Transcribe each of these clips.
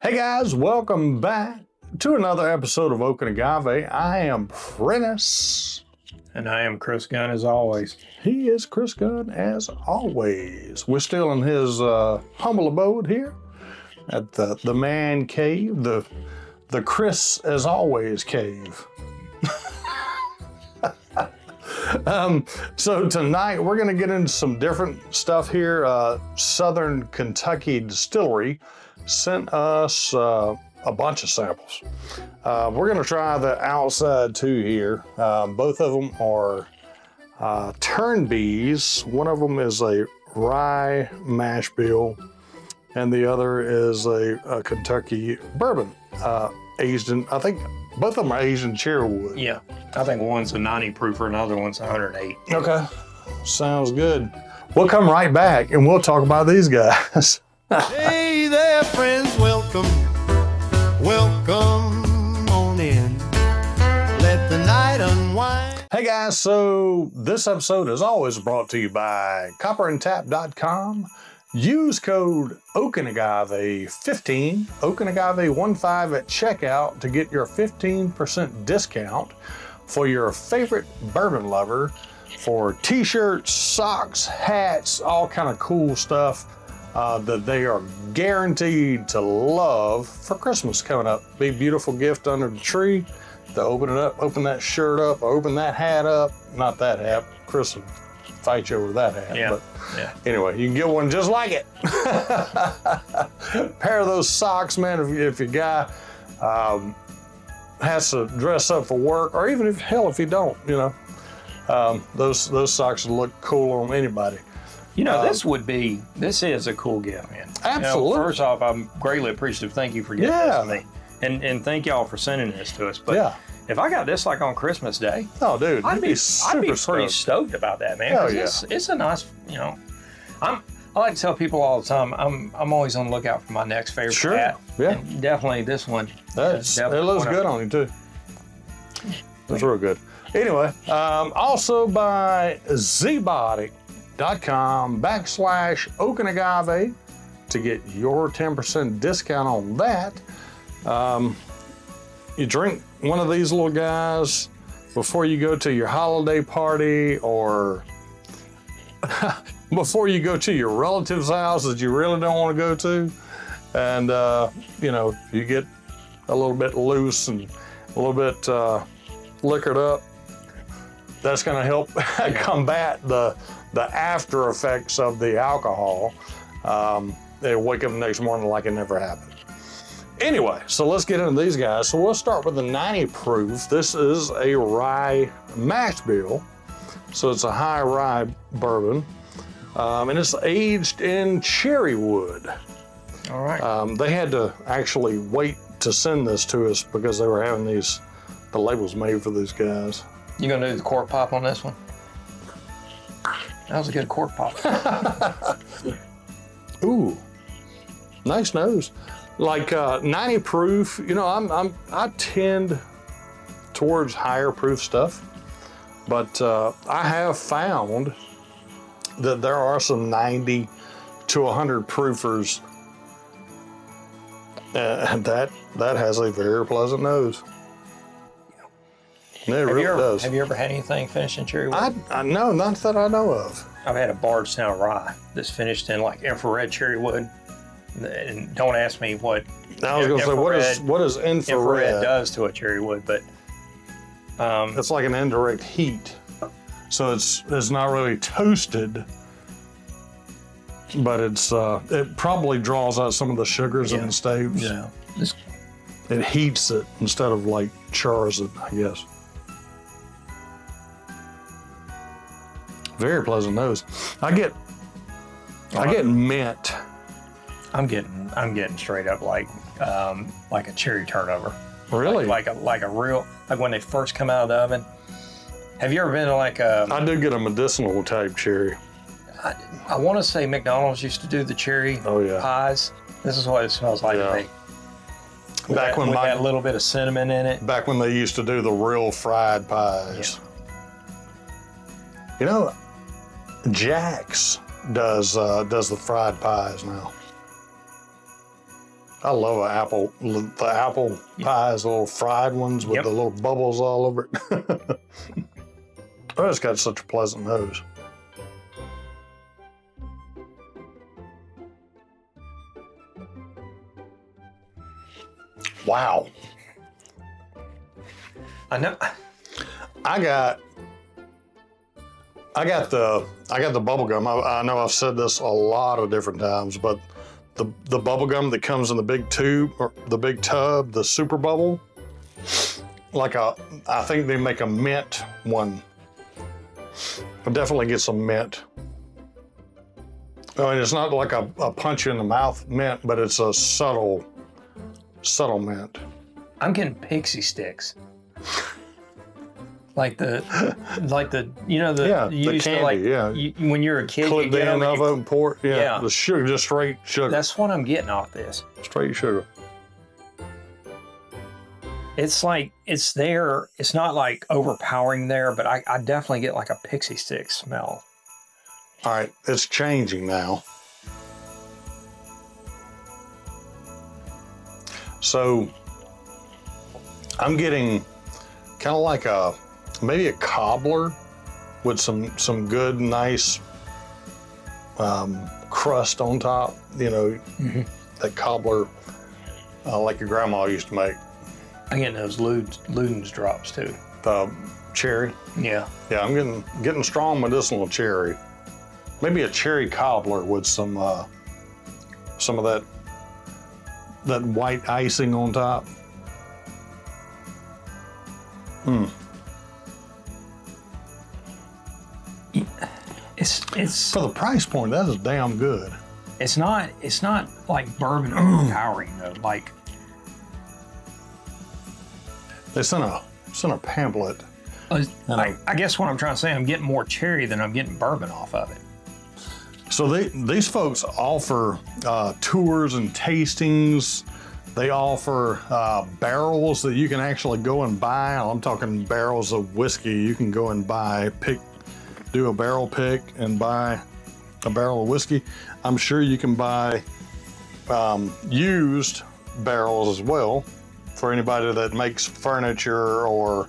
Hey guys, welcome back to another episode of Oak and Agave. I am Prentice. And I am Chris Gunn as always. He is Chris Gunn as always. We're still in his humble abode here at the man cave, the Chris as always cave. So tonight we're going to get into some different stuff here. Southern Kentucky Distillery sent us a bunch of samples. We're going to try the outside two here. Both of them are Turby's. One of them is a rye mash bill, and the other is a Kentucky bourbon, aged in, I think both of them are aged in Cherrywood. Yeah, I think one's a 90 proofer, another one's 108. Okay, sounds good. We'll come right back and we'll talk about these guys. Hey there, friends, welcome on in. Let the night unwind. Hey guys, so this episode is always brought to you by copperandtap.com. Use code Oak and Agave 15, Oak and Agave 15 at checkout to get your 15% discount for your favorite bourbon lover for t-shirts, socks, hats, all kind of cool stuff that they are guaranteed to love for Christmas coming up. Be a beautiful gift under the tree. To open it up, open that shirt up, open that hat up. Not that hat. Chris will fight you over that hat. Yeah. But yeah. Anyway, you can get one just like it. Pair of those socks, man, if your guy has to dress up for work, or even if you don't, you know, those socks would look cool on anybody. You know, this is a cool gift, man. Absolutely. You know, first off, I'm greatly appreciative. Thank you for getting this to me. And thank y'all for sending this to us. But if I got this like on Christmas Day, oh dude, I'd be pretty stoked. stoked about that, man. Hell yeah. It's a nice, you know, I like to tell people all the time, I'm always on the lookout for my next favorite hat. Yeah. And definitely this one. It looks good on you too. It's real good. Anyway, also by zbody.com/Oak and Agave to get your 10% discount on that. You drink one of these little guys before you go to your holiday party, or before you go to your relative's house that you really don't want to go to. And, you know, you get a little bit loose and a little bit liquored up. That's going to help combat the after effects of the alcohol. They wake up the next morning like it never happened. Anyway, so let's get into these guys. So we'll start with the 90 proof. This is a rye mash bill. So it's a high rye bourbon. And it's aged in Cherrywood. All right. They had to actually wait to send this to us because they were having the labels made for these guys. You gonna do the cork pop on this one? That was a good cork pop. Ooh, nice nose. Like 90 proof, you know, I tend towards higher proof stuff, but I have found that there are some 90 to 100 proofers, and that has a very pleasant nose. It really does. Have you ever had anything finished in Cherrywood? I know, not that I know of. I've had a Bardstown rye that's finished in like infrared Cherrywood. And don't ask me what I was going to say, what is infrared does to a Cherrywood, but it's like an indirect heat, so it's not really toasted, but it probably draws out some of the sugars in the staves. Yeah, it heats it instead of like chars it, I guess. Very pleasant nose. I get mint. I'm getting straight up like a cherry turnover. Really? Like a real, like when they first come out of the oven. Have you ever been to like a? I do get a medicinal type cherry. I want to say McDonald's used to do the cherry pies. This is what it smells like to me. Back when had a little bit of cinnamon in it. Back when they used to do the real fried pies. Yeah. You know, Jack's does the fried pies now. I love the apple pies, the little fried ones with the little bubbles all over it. Oh, it's got such a pleasant nose. Wow. I know. I got the bubble gum. I know I've said this a lot of different times, but the bubble gum that comes in the big tube or the big tub, the super bubble, I think they make a mint one. I'll definitely get some mint. I mean, it's not like a punch you in the mouth mint, but it's a subtle mint. I'm getting pixie sticks. Like the you know the you the used candy, to you, when you're a kid clip you get in over of it and pour it. The sugar, just straight sugar. That's what I'm getting off this. Straight sugar. It's like it's there. It's not like overpowering there, but I definitely get like a pixie stick smell. All right, it's changing now. So I'm getting kind of like maybe a cobbler with some good, nice crust on top. You know, that cobbler like your grandma used to make. I'm getting those Luden's drops too. The cherry. Yeah. Yeah, I'm getting strong medicinal cherry. Maybe a cherry cobbler with some of that white icing on top. It's for the price point, that is damn good. It's not like bourbon overpowering though. Like they sent a pamphlet. I guess what I'm trying to say, I'm getting more cherry than I'm getting bourbon off of it. So these folks offer tours and tastings. They offer barrels that you can actually go and buy. I'm talking barrels of whiskey. You can go and do a barrel pick and buy a barrel of whiskey. I'm sure you can buy used barrels as well for anybody that makes furniture or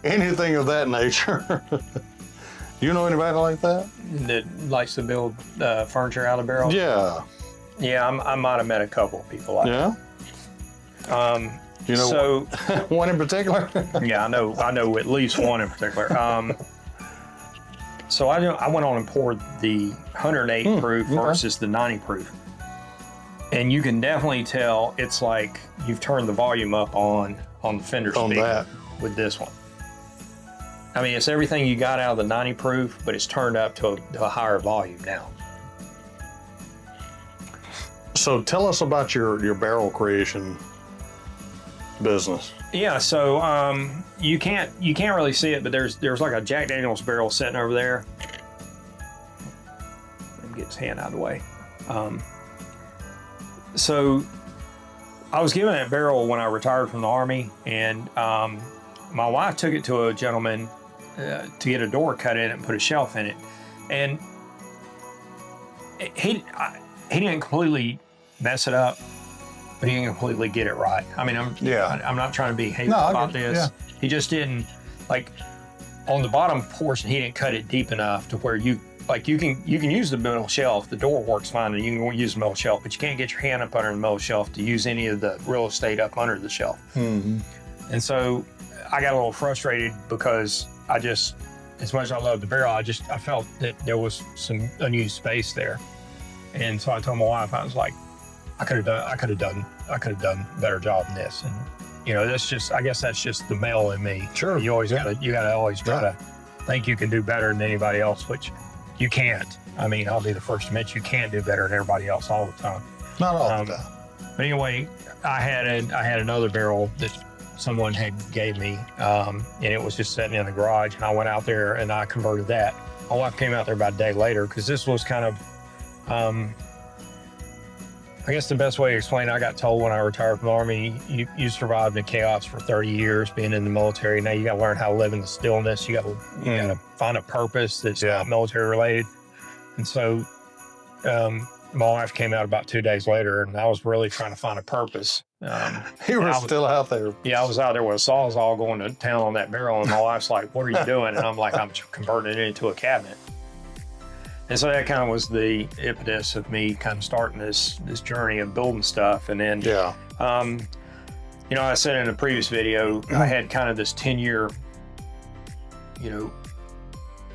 anything of that nature. You know anybody like that? That likes to build furniture out of barrels? Yeah. Yeah, I might have met a couple of people like that. Yeah? You know, one in particular? Yeah, I know at least one in particular. So I went on and poured the 108 proof versus the 90 proof. And you can definitely tell it's like you've turned the volume up on the fender speaker with this one. I mean, it's everything you got out of the 90 proof, but it's turned up to a higher volume now. So tell us about your barrel creation business. Yeah, so you can't really see it, but there's like a Jack Daniel's barrel sitting over there. Let me get his hand out of the way. So I was given that barrel when I retired from the Army, and my wife took it to a gentleman to get a door cut in it and put a shelf in it, and he didn't completely mess it up, but he didn't completely get it right. I mean, I'm not trying to be hateful about this. Yeah. He just didn't, like, on the bottom portion, he didn't cut it deep enough to where you can use the middle shelf. The door works fine, and you can use the middle shelf, but you can't get your hand up under the middle shelf to use any of the real estate up under the shelf. Mm-hmm. And so I got a little frustrated because as much as I love the barrel, I felt that there was some unused space there. And so I told my wife, I was like, I could have done a better job than this. And you know, I guess that's just the male in me. Sure. You gotta always try to think you can do better than anybody else, which you can't. I mean, I'll be the first to admit you can't do better than everybody else all the time. Not all the time. But anyway, I had another barrel that someone had gave me, and it was just sitting in the garage, and I went out there and I converted that. My wife came out there about a day later because this was kind of, I guess the best way to explain it, I got told when I retired from the Army, you survived in chaos for 30 years being in the military. Now you got to learn how to live in the stillness. You got to find a purpose that's not military related. And so my wife came out about 2 days later, and I was really trying to find a purpose. You were still out there. Yeah, I was out there with a Sawzall going to town on that barrel, and my wife's like, "What are you doing?" And I'm like, "I'm converting it into a cabinet." And so that kind of was the impetus of me kind of starting this journey of building stuff. And then, you know, I said in a previous video, I had kind of this 10-year, you know,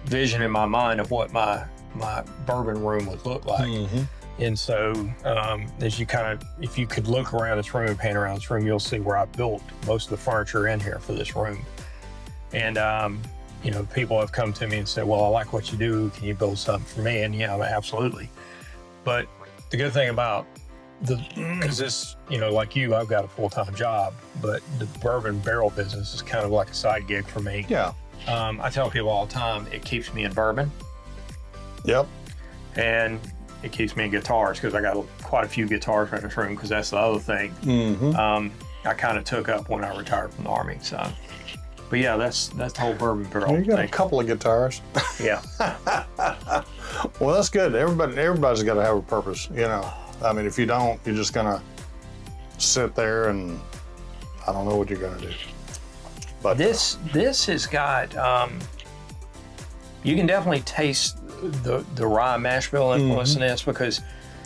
vision in my mind of what my bourbon room would look like. And so as you kind of, if you could look around this room, pan around this room, you'll see where I built most of the furniture in here for this room. And, you know, people have come to me and said, well, I like what you do. Can you build something for me? And yeah, absolutely. But the good thing about because this, you know, like you, I've got a full-time job, but the bourbon barrel business is kind of like a side gig for me. Yeah. I tell people all the time, it keeps me in bourbon. Yep. And it keeps me in guitars because I got quite a few guitars in this room because that's the other thing I kind of took up when I retired from the Army. So, but yeah, that's the whole bourbon barrel. You got a couple of guitars. Yeah. Well, that's good. Everybody's got to have a purpose, you know. I mean, if you don't, you're just gonna sit there and I don't know what you're gonna do. But this has got you can definitely taste the rye mash bill influence in this because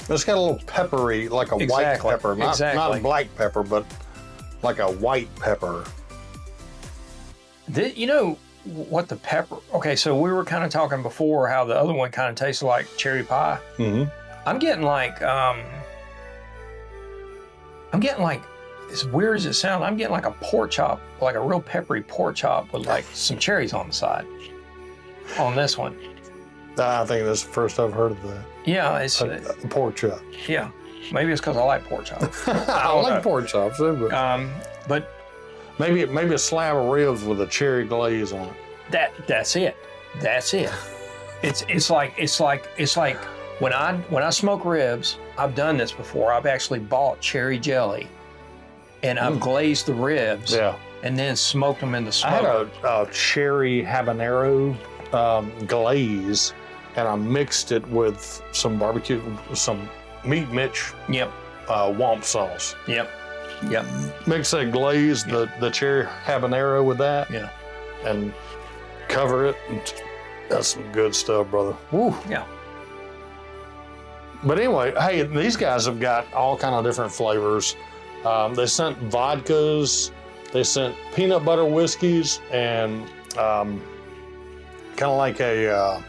it's got a little peppery, like a white pepper, not black pepper, but like a white pepper. You know what the pepper? Okay, so we were kind of talking before how the other one kind of tasted like cherry pie. I'm getting like as weird as it sounds, I'm getting like a pork chop, like a real peppery pork chop with like some cherries on the side on this one. I think that's the first I've heard of that. Yeah, it's a pork chop. Yeah, maybe it's because I like pork chops. I like pork chops too, but maybe a slab of ribs with a cherry glaze on it. That's it. That's it. It's like when I smoke ribs, I've done this before. I've actually bought cherry jelly, and I've glazed the ribs. Yeah. And then smoked them in the smoke. I had a cherry habanero glaze, and I mixed it with some barbecue, some Meat Mitch. Yep. Womp sauce. Yep. Yep. Mix that glaze, the cherry habanero with that. Yeah. And cover it. That's some good stuff, brother. Woo. Yeah. But anyway, hey, these guys have got all kind of different flavors. They sent vodkas, they sent peanut butter whiskeys, and kind of like a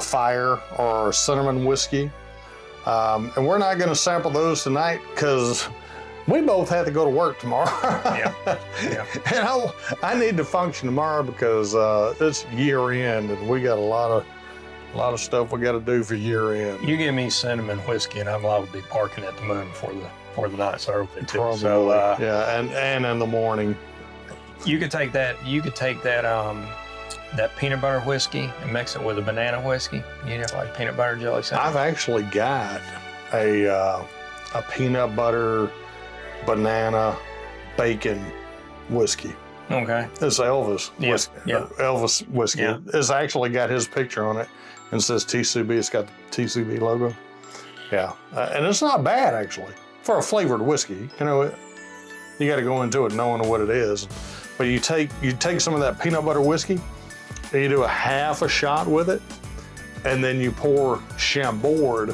fire or cinnamon whiskey. And we're not going to sample those tonight because we both have to go to work tomorrow. Yeah. And I need to function tomorrow because it's year end, and we got a lot of stuff we got to do for year end. You give me cinnamon whiskey, and I'm liable to be parking at the Moon before the night's over too. Probably. So yeah, and in the morning. You could take that. That peanut butter whiskey and mix it with a banana whiskey. You know, like peanut butter jelly sandwich. I've actually got a peanut butter, banana, bacon whiskey. Okay. It's Elvis whiskey. Yeah. Elvis whiskey. Yeah. It's actually got his picture on it and says TCB. It's got the TCB logo. Yeah. And it's not bad, actually, for a flavored whiskey. You know, you got to go into it knowing what it is. But you take some of that peanut butter whiskey and you do a half a shot with it, and then you pour Chambord,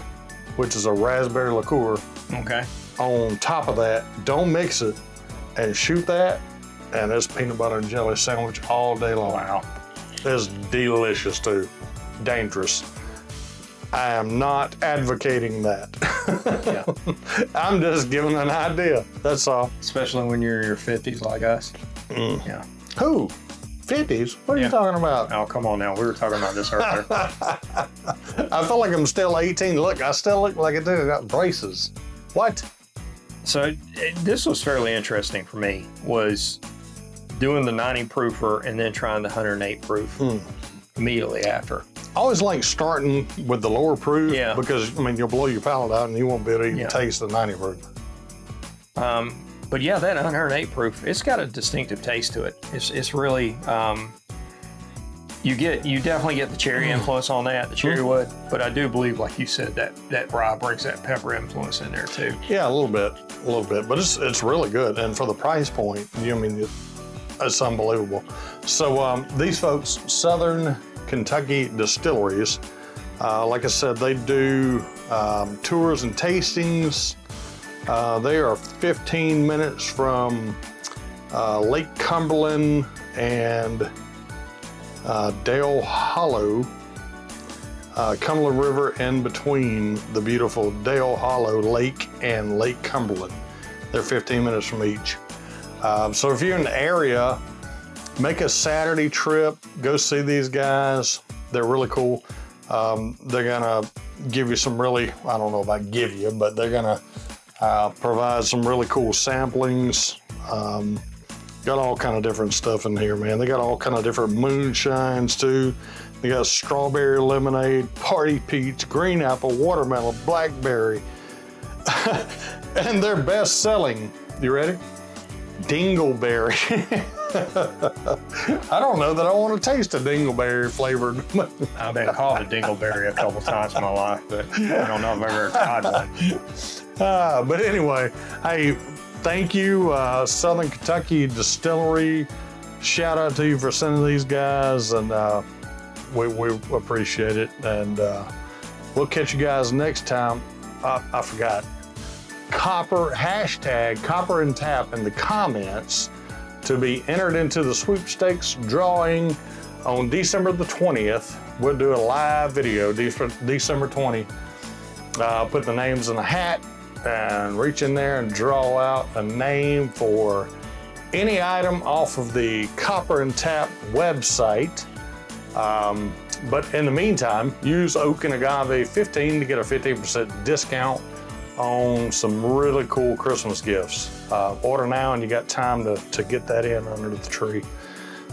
which is a raspberry liqueur, okay, on top of that. Don't mix it, and shoot that, and it's peanut butter and jelly sandwich all day long. Wow. It's delicious too. Dangerous. I am not advocating that. Yeah. I'm just giving an idea. That's all. Especially when you're in your 50s like us. Yeah. Who? 50s? What are you talking about? Oh, come on now. We were talking about this earlier. I feel like I'm still 18. Look, I still look like I do. I got braces. What? So this was fairly interesting for me, was doing the 90 proofer and then trying the 108 proof immediately after. I always like starting with the lower proof because, I mean, you'll blow your palate out and you won't be able to even taste the 90 proof. But yeah, that 108 proof, it's got a distinctive taste to it. It's really, you definitely get the cherry influence on that, the cherry wood, but I do believe, like you said, that rye brings that pepper influence in there too. Yeah, a little bit, but it's really good, and for the price point, I mean, it's unbelievable. So these folks, Southern Kentucky Distilleries, like I said, they do tours and tastings. They are 15 minutes from Lake Cumberland and Dale Hollow, Cumberland River in between the beautiful Dale Hollow Lake and Lake Cumberland. They're 15 minutes from each. So if you're in the area, make a Saturday trip, go see these guys. They're really cool. They're gonna give you some really, I don't know about give you, but they're gonna provide some really cool samplings. Got all kind of different stuff in here, man. They got all kind of different moonshines too. They got strawberry lemonade, party peach, green apple, watermelon, blackberry. And their best selling, you ready? Dingleberry. I don't know that I want to taste a dingleberry flavored. I've been called a dingleberry a couple times in my life, but I don't know if I've ever tried one. But anyway, hey, thank you, Southern Kentucky Distillery. Shout out to you for sending these guys, and we appreciate it. And we'll catch you guys next time. I forgot. Hashtag Copper and Tap in the comments to be entered into the sweepstakes drawing on December the 20th. We'll do a live video, December 20. Put the names in a hat and reach in there and draw out a name for any item off of the Copper and Tap website. But in the meantime, use Oak and Agave 15 to get a 15% discount on some really cool Christmas gifts. Order now and you got time to get that in under the tree.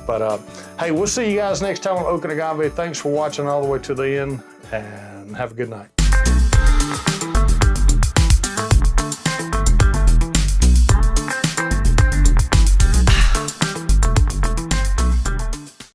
But hey, we'll see you guys next time on Oak and Agave. Thanks for watching all the way to the end, and have a good night.